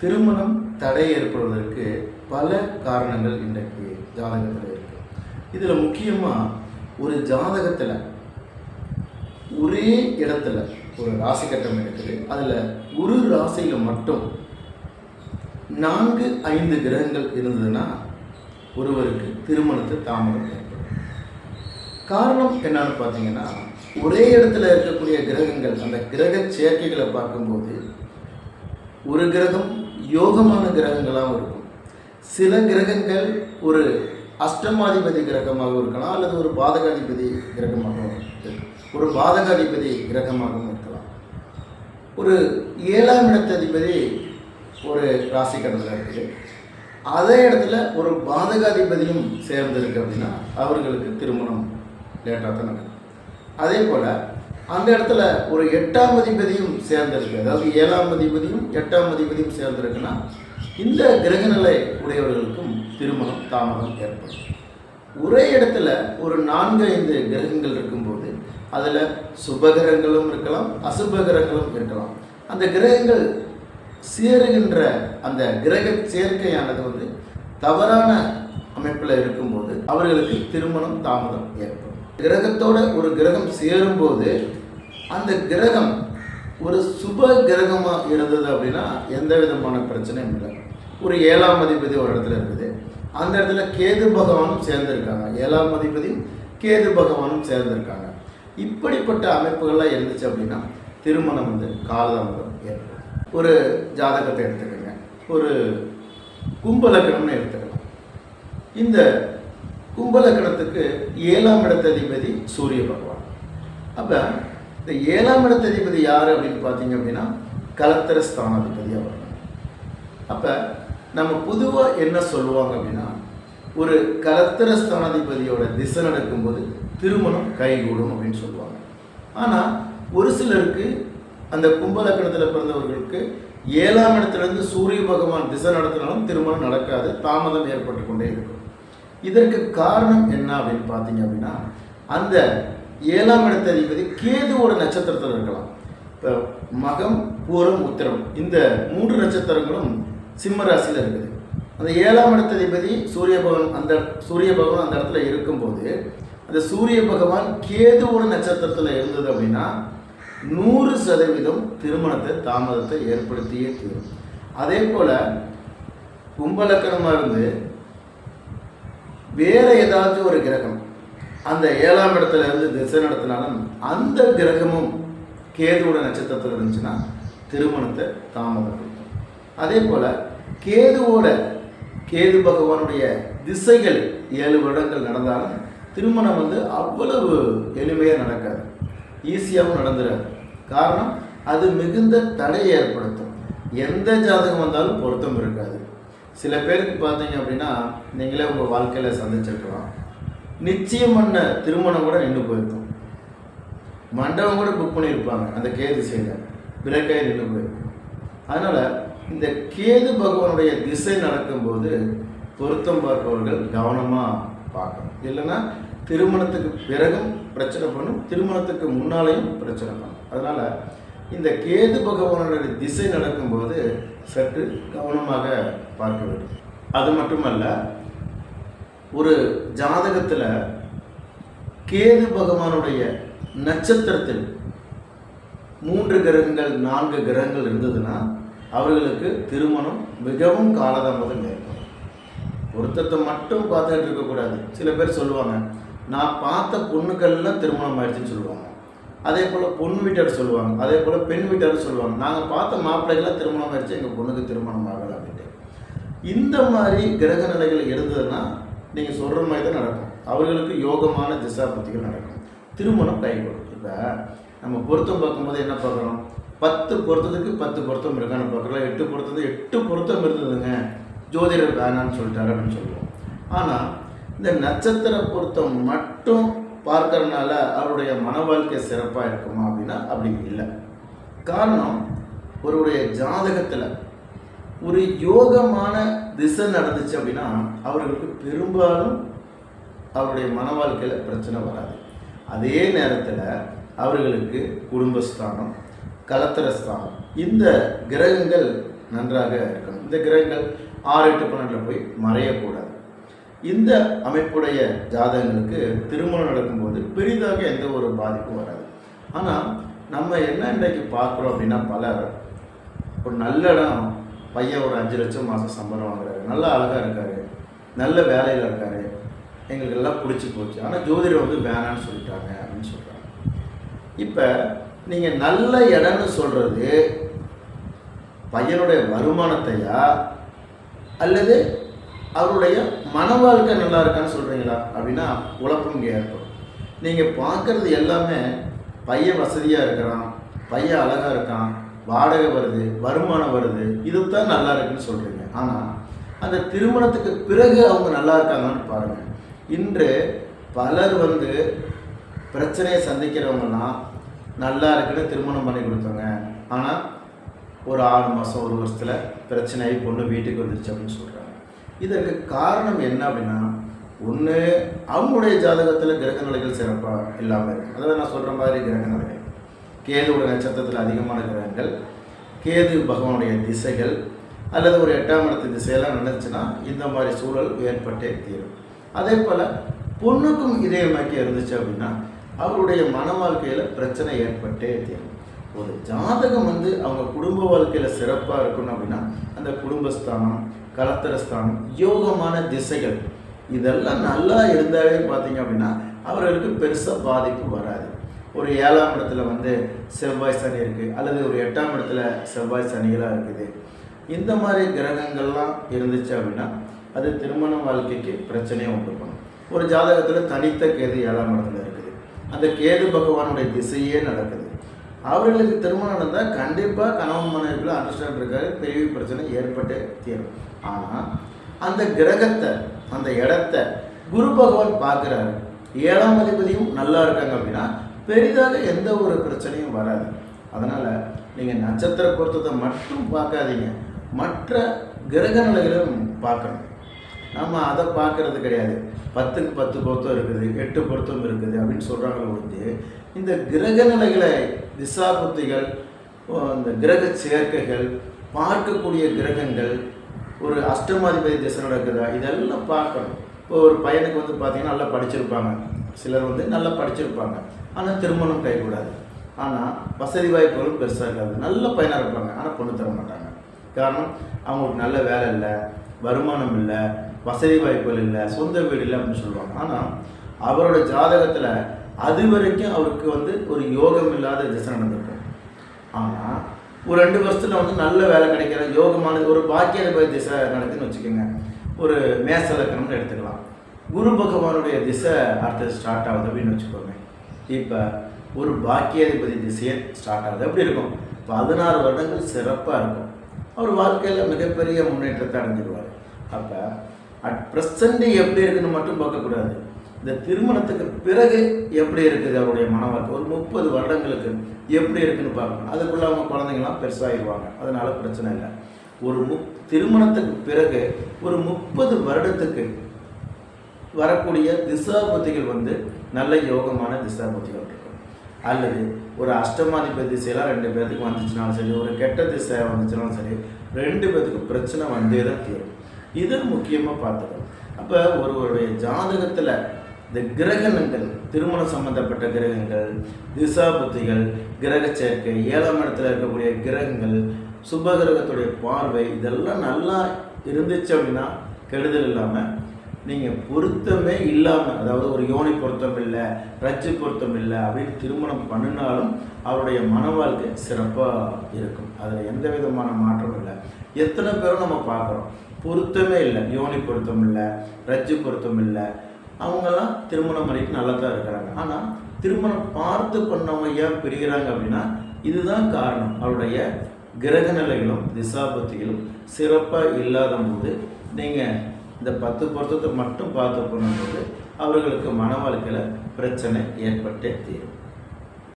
திருமணம் தடை ஏற்படுவதற்கு பல காரணங்கள் இன்றைக்கு ஜாதகத்தில் இருக்கு. இதில் முக்கியமாக ஒரு ஜாதகத்தில் ஒரே இடத்துல ஒரு ராசி கட்டம் இருக்குது. அதில் ஒரு ராசியில் மட்டும் 4-5 கிரகங்கள் இருந்ததுன்னா ஒருவருக்கு திருமணத்தை தாமதம் ஏற்படும். காரணம் என்னன்னு பார்த்தீங்கன்னா, ஒரே இடத்துல இருக்கக்கூடிய கிரகங்கள் அந்த கிரக சேர்க்கைகளை பார்க்கும்போது ஒரு கிரகம் யோகமான கிரகங்களாகவும் இருக்கும். சில கிரகங்கள் ஒரு அஷ்டமாதிபதி கிரகமாகவும் இருக்கலாம், அல்லது ஒரு பாதகாதிபதி கிரகமாகவும் ஒரு பாதகாதிபதி கிரகமாகவும் இருக்கலாம். ஒரு 7ஆம் இடத்ததிபதி ஒரு ராசி கடத்தில் இருக்குது. அதே இடத்துல ஒரு பாதகாதிபதியும் சேர்ந்திருக்கு அப்படின்னா அவர்களுக்கு திருமணம் லேட்டாக தான் நடக்கும். அதே போல் அந்த இடத்துல ஒரு 8ஆம் அதிபதியும் சேர்ந்திருக்கு, அதாவது 7ஆம் அதிபதியும் 8ஆம் அதிபதியும் சேர்ந்திருக்குன்னா இந்த கிரகநிலை உடையவர்களுக்கும் திருமணம் தாமதம் ஏற்படும். ஒரே இடத்துல ஒரு 4-5 கிரகங்கள் இருக்கும்போது அதில் சுபகிரகங்களும் இருக்கலாம், அசுபகிரகங்களும் இருக்கலாம். அந்த கிரகங்கள் சேருகின்ற அந்த கிரக சேர்க்கையானது தவறான அமைப்பில் இருக்கும்போது அவர்களுக்கு திருமணம் தாமதம் ஏற்படும். கிரகத்தோட ஒரு கிரகம் சேரும்போது அந்த கிரகம் ஒரு சுப கிரகமாக இருந்தது அப்படின்னா எந்த விதமான பிரச்சனையும் இல்லை. ஒரு 7ஆம் அதிபதி ஒரு இடத்துல இருக்குது, அந்த இடத்துல கேது பகவானும் சேர்ந்திருக்காங்க, 7ஆம் அதிபதியும் கேது பகவானும் சேர்ந்திருக்காங்க. இப்படிப்பட்ட அமைப்புகள்லாம் இருந்துச்சு அப்படின்னா திருமணம் காலதாமதம் ஏற்படும். ஒரு ஜாதகத்தை எடுத்துக்கோங்க, ஒரு கும்பலக்கணம்னு எடுத்துக்கலாம். இந்த கும்பலக்கணத்துக்கு 7ஆம் இடத்ததிபதி சூரிய பகவான். அப்போ இந்த 7ஆம் இடத்ததிபதி யார் அப்படின்னு பார்த்தீங்க அப்படின்னா கலத்திர ஸ்தானாதிபதி அவர். அப்போ நம்ம பொதுவாக என்ன சொல்லுவாங்க அப்படின்னா, ஒரு கலத்திர ஸ்தானாதிபதியோட திசை நடக்கும்போது திருமணம் கைகூடும் அப்படின்னு சொல்லுவாங்க. ஆனால் ஒரு சிலருக்கு அந்த கும்பலக்கணத்தில் பிறந்தவர்களுக்கு 7ஆம் இடத்துலேருந்து சூரிய பகவான் திசை நடத்தினாலும் திருமணம் நடக்காது, தாமதம் ஏற்பட்டு கொண்டே இருக்கும். இதற்கு காரணம் என்ன அப்படின்னு பார்த்தீங்க அப்படின்னா, அந்த 7ஆம் இடத்த அதிபதி கேதுவோட நட்சத்திரத்தில் இருக்கலாம். இப்போ மகம், பூரம், உத்திரம் இந்த 3 நட்சத்திரங்களும் சிம்ம ராசியில் இருக்குது. அந்த 7ஆம் இடத்த அதிபதி சூரிய பகவான் அந்த இடத்துல இருக்கும்போது அந்த சூரிய பகவான் கேதுவோட நட்சத்திரத்தில் இருந்தது அப்படின்னா 100% திருமணத்தை தாமதத்தை ஏற்படுத்தியே தீரும். அதே போல் கும்பலக்கணமாக இருந்து வேறு ஏதாச்சும் ஒரு கிரகம் அந்த 7ஆம் இடத்துல இருந்து திசை நடத்தினாலும் அந்த கிரகமும் கேதுவோட நட்சத்திரத்தில் இருந்துச்சுன்னா திருமணத்தை தாமதப்படுத்தும். அதே போல் கேது பகவானுடைய திசைகள் 7 வருடங்கள் நடந்தாலும் திருமணம் அவ்வளவு எளிமையாக நடக்காது, ஈஸியாகவும் நடந்துடாது. காரணம், அது மிகுந்த தடையை ஏற்படுத்தும். எந்த ஜாதகம் வந்தாலும் பொருத்தம் இருக்காது. சில பேருக்கு பார்த்தீங்க அப்படின்னா, நீங்களே உங்கள் வாழ்க்கையில் சந்திச்சிருக்கலாம், நிச்சயம் பண்ண திருமணம் கூட நின்று போயிருக்கும், மண்டபம் கூட புக் பண்ணியிருப்பாங்க, அந்த கேது திசையில் விளக்காய் நின்று போயிருக்கும். அதனால் இந்த கேது பகவானுடைய திசை நடக்கும்போது பொருத்தம் பார்ப்பவர்கள் கவனமாக பார்க்கணும். இல்லைன்னா திருமணத்துக்கு பிறகும் பிரச்சனை பண்ணும், திருமணத்துக்கு முன்னாலேயும் பிரச்சனை பண்ணும். அதனால் இந்த கேது பகவானுடைய திசை நடக்கும்போது சற்று கவனமாக பார்க்க வேண்டும். அது மட்டுமல்ல, ஒரு ஜாதகத்தில் கேது பகவானுடைய நட்சத்திரத்தில் 3 கிரகங்கள் 4 கிரகங்கள் இருந்ததுன்னா அவர்களுக்கு திருமணம் மிகவும் காலதாமதம் ஏற்படும். பொருத்தத்தை மட்டும் பார்த்துக்கிட்டு இருக்கக்கூடாது. சில பேர் சொல்லுவாங்க, நான் பார்த்த பொண்ணுக்கள்லாம் திருமணம் ஆயிடுச்சுன்னு சொல்லுவாங்க. அதே போல் பொண்ணு வீட்டார் சொல்லுவாங்க, அதே போல் பெண் வீட்டார் சொல்லுவாங்க, நாங்கள் பார்த்த மாப்பிள்ளைகள்லாம் திருமணம் ஆயிடுச்சு, எங்கள் பொண்ணுக்கு திருமணம் ஆகலை அப்படின்ட்டு. இந்த மாதிரி கிரக நிலைகள் இருந்ததுன்னா நீங்கள் சொல்கிற மாதிரி தான் நடக்கும். அவர்களுக்கு யோகமான திசாபுத்திகள் நடக்கும், திருமணம் கைகூடும். இப்போ நம்ம பொருத்தம் பார்க்கும்போது என்ன பார்க்குறோம், 10 பொருத்தத்துக்கு 10 பொருத்தம் இருக்கான்னு பார்க்குறோம். 8 பொருத்தத்துக்கு 8 பொருத்தம் இருந்ததுங்க, ஜோதிடர் வேணான்னு சொல்லிட்டாரு அப்படின்னு சொல்லுவோம். ஆனால் இந்த நட்சத்திர பொருத்தம் மட்டும் பார்க்கறதுனால அவருடைய மன வாழ்க்கை சிறப்பாக இருக்குமா அப்படின்னா அப்படி இல்லை. காரணம், ஒருவருடைய ஜாதகத்தில் ஒரு யோகமான திசை நடந்துச்சு அப்படின்னா அவர்களுக்கு பெரும்பாலும் அவருடைய மன வாழ்க்கையில் பிரச்சனை வராது. அதே நேரத்தில் அவர்களுக்கு குடும்பஸ்தானம், கலத்திரஸ்தானம் இந்த கிரகங்கள் நன்றாக இருக்கணும். இந்த கிரகங்கள் 6, 8, 12 போய் மறையக்கூடாது. இந்த அமைப்புடைய ஜாதகங்களுக்கு திருமணம் நடக்கும்போது பெரிதாக எந்த ஒரு பாதிப்பும் வராது. ஆனால் நம்ம என்ன இன்றைக்கு பார்க்குறோம் அப்படின்னா, பலர் ஒரு நல்ல இடம், பையன் ஒரு 5 லட்சம் மாதம் சம்பளம் வாங்குறாரு, நல்லா அழகாக இருக்கார், நல்ல வேலையில் இருக்கார், எங்களுக்கு எல்லாம் பிடிச்சி போச்சு, ஆனால் ஜோதிடர் வந்து வேணான்னு சொல்லிட்டாங்க அப்படின்னு சொல்கிறாங்க. இப்போ நீங்கள் நல்ல இடம்னு சொல்கிறது பையனுடைய வருமானத்தையா அல்லது அவருடைய மன வாழ்க்கை நல்லா இருக்கான்னு சொல்கிறீங்களா அப்படின்னா குழப்பம் இங்கே ஏற்படும். நீங்கள் பார்க்குறது எல்லாமே பையன் வசதியாக இருக்கிறான், பையன் அழகாக இருக்கான், வாடகை வருது, வருமானம் வருது, இதுதான் நல்லா இருக்குன்னு சொல்கிறீங்க. ஆனால் அந்த திருமணத்துக்கு பிறகு அவங்க நல்லா இருக்காங்கன்னு பாருங்கள். இன்று பலர் வந்து பிரச்சனையை சந்திக்கிறவங்கலாம் நல்லா இருக்குன்னு திருமணம் பண்ணி கொடுத்தாங்க, ஆனால் ஒரு 6 மாதம் 1 வருஷத்தில் பிரச்சனையாகி பொண்ணு வீட்டுக்கு வந்துருச்சு அப்படின்னு சொல்கிறாங்க. இதற்கு காரணம் என்ன அப்படின்னா, ஒன்று அவங்களுடைய ஜாதகத்தில் கிரக நிலைகள் சிறப்பாக இல்லாமல் இருக்குது. அதாவது நான் சொல்கிற மாதிரி கிரக நிலைகள், கேதுவுடைய நட்சத்திரத்தில் அதிகமான கிரகங்கள், கேது பகவானுடைய திசைகள் அல்லது ஒரு 8ஆம் இடத்து திசையெல்லாம் நினைச்சுன்னா இந்த மாதிரி சூழல் ஏற்பட்டே தீரும். அதே போல் பொண்ணுக்கும் இதே மாதிரி இருந்துச்சு அப்படின்னா அவருடைய மன வாழ்க்கையில் பிரச்சனை ஏற்பட்டே தீரும். ஒரு ஜாதகம் வந்து அவங்க குடும்ப வாழ்க்கையில் சிறப்பாக இருக்கணும் அப்படின்னா அந்த குடும்பஸ்தானம், கலத்திரஸ்தானம், யோகமான திசைகள் இதெல்லாம் நல்லா இருந்தாலே பார்த்தீங்க அப்படின்னா அவர்களுக்கு பெருசாக பாதிப்பு வராது. ஒரு 7ஆம் இடத்துல வந்து செவ்வாய் சனி இருக்குது அல்லது ஒரு 8ஆம் இடத்துல செவ்வாய் சனிகளாக இருக்குது, இந்த மாதிரி கிரகங்கள்லாம் இருந்துச்சு அப்படின்னா அது திருமண வாழ்க்கைக்கு பிரச்சனையை உண்டு பண்ணும். ஒரு ஜாதகத்தில் தனித்த கேது 7ஆம் இடத்துல இருக்குது, அந்த கேது பகவானுடைய திசையே நடக்குது, அவர்களுக்கு திருமணம் நடந்தால் கண்டிப்பாக கணவன் மனைவிக்குள்ள அண்டர்ஸ்டாண்ட் இருக்காது, பெரிய பிரச்சனை ஏற்பட்டு தீரும். ஆனால் அந்த கிரகத்தை, அந்த இடத்த குரு பகவான் பார்க்குறாரு, 7ஆம் அதிபதியும் நல்லா இருக்காங்க அப்படின்னா பெரிதாக எந்த ஒரு பிரச்சனையும் வராது. அதனால் நீங்கள் நட்சத்திர பொருத்தத்தை மட்டும் பார்க்காதீங்க, மற்ற கிரக நிலைகளும் பார்க்கணும். நம்ம அதை பார்க்கறது கிடையாது. 10க்கு 10 பொருத்தம் இருக்குது, 8 பொருத்தம் இருக்குது அப்படின்னு சொல்கிறாங்களே ஒழிஞ்சு இந்த கிரக நிலைகளை, திசா புத்திகள், இந்த கிரக சேர்க்கைகள், பார்க்கக்கூடிய கிரகங்கள், ஒரு அஷ்டமாதிபதி திசை நடக்குதா இதெல்லாம் பார்க்கணும். இப்போ ஒரு பையனுக்கு வந்து பார்த்திங்கன்னா நல்லா படிச்சிருப்பாங்க, சிலர் வந்து நல்லா படிச்சிருப்பாங்க, ஆனால் திருமணம் கைகூடாது, ஆனால் வசதி வாய்ப்புகளும் பெருசாக இருக்காது, நல்ல பையனாக இருப்பாங்க, ஆனால் பொண்ணு தர மாட்டாங்க. காரணம் அவங்களுக்கு நல்ல வேலை இல்லை, வருமானம் இல்லை, வசதி வாய்ப்புகள் இல்லை, சொந்த வீடு இல்லை அப்படின்னு சொல்லுவாங்க. ஆனால் அவரோட ஜாதகத்தில் அது வரைக்கும் அவருக்கு வந்து ஒரு யோகம் இல்லாத திசை நடந்திருக்கும். ஆனால் ஒரு 2 வருஷத்தில் வந்து நல்ல வேலை கிடைக்கிற யோகமான ஒரு பாக்கியாதிபதி திசை நடக்குதுன்னு வச்சுக்கோங்க. ஒரு மேச லக்னம்னு எடுத்துக்கலாம், குரு பகவானுடைய திசை அடுத்தது ஸ்டார்ட் ஆகுது அப்படின்னு வச்சுக்கோங்க. இப்போ ஒரு பாக்கியாதிபதி திசையை ஸ்டார்ட் ஆகுது, எப்படி இருக்கும்? 16 வருடங்கள் சிறப்பாக இருக்கும், அவர் வாழ்க்கையில் மிகப்பெரிய முன்னேற்றத்தை அடைஞ்சிடுவார். அப்போ அட் ப்ரெசண்ட் எப்படி இருக்குன்னு மட்டும் பார்க்கக்கூடாது, இந்த திருமணத்துக்கு பிறகு எப்படி இருக்குது அவருடைய மன வாழ்க்கை, ஒரு 30 வருடங்களுக்கு எப்படி இருக்குன்னு பார்க்கணும். அதுக்குள்ளே அவங்க குழந்தைங்களாம் பெருசாகிடுவாங்க, அதனால் பிரச்சனை இல்லை. ஒரு திருமணத்துக்கு பிறகு ஒரு 30 வருடத்துக்கு வரக்கூடிய திசாபுத்திகள் வந்து நல்ல யோகமான திசாபுத்திகள் இருக்கும். அல்லது ஒரு அஷ்டமாதிபதி திசையெல்லாம் 2 பேர்த்துக்கு வந்துச்சுனாலும் சரி, ஒரு கெட்ட திசை வந்துச்சுனாலும் சரி, 2 பேர்த்துக்கு பிரச்சனை வந்தே தான் தீரும். இது முக்கியமாக பார்த்துக்கணும். அப்போ ஒருவருடைய ஜாதகத்தில் இந்த கிரகணங்கள், திருமணம் சம்பந்தப்பட்ட கிரகங்கள், திசாபுத்திகள், கிரக சேர்க்கை, 7ஆம் இடத்துல இருக்கக்கூடிய கிரகங்கள், சுபகிரகத்துடைய பார்வை, இதெல்லாம் நல்லா இருந்துச்சு அப்படின்னா கெடுதல் இல்லாமல், நீங்கள் பொருத்தமே இல்லாமல், அதாவது ஒரு யோனி பொருத்தம் இல்லை, ரஜ்ஜு பொருத்தம் இல்லை அப்படின்னு திருமணம் பண்ணினாலும் அவருடைய மன வாழ்க்கை சிறப்பாக இருக்கும். அதில் எந்த விதமான மாற்றமும் இல்லை. எத்தனை பேரும் நம்ம பார்க்குறோம், பொருத்தமே இல்லை, யோனி பொருத்தம் இல்லை, ரஜ்ஜு பொருத்தம் இல்லை, அவங்கெல்லாம் திருமணம் பண்ணிட்டு நல்லா தான் இருக்கிறாங்க. ஆனால் திருமணம் பார்த்து பண்ணவங்க ஏன் பிரிகிறாங்க அப்படின்னா இதுதான் காரணம். அவருடைய கிரக நிலைகளும் திசாபத்திகளும் சிறப்பாக இல்லாத போது நீங்கள் இந்த 10 பொருத்தத்தை மட்டும் பார்த்து பண்ணும்போது அவர்களுக்கு மன வாழ்க்கையில் பிரச்சனை ஏற்பட்டே தீரும்.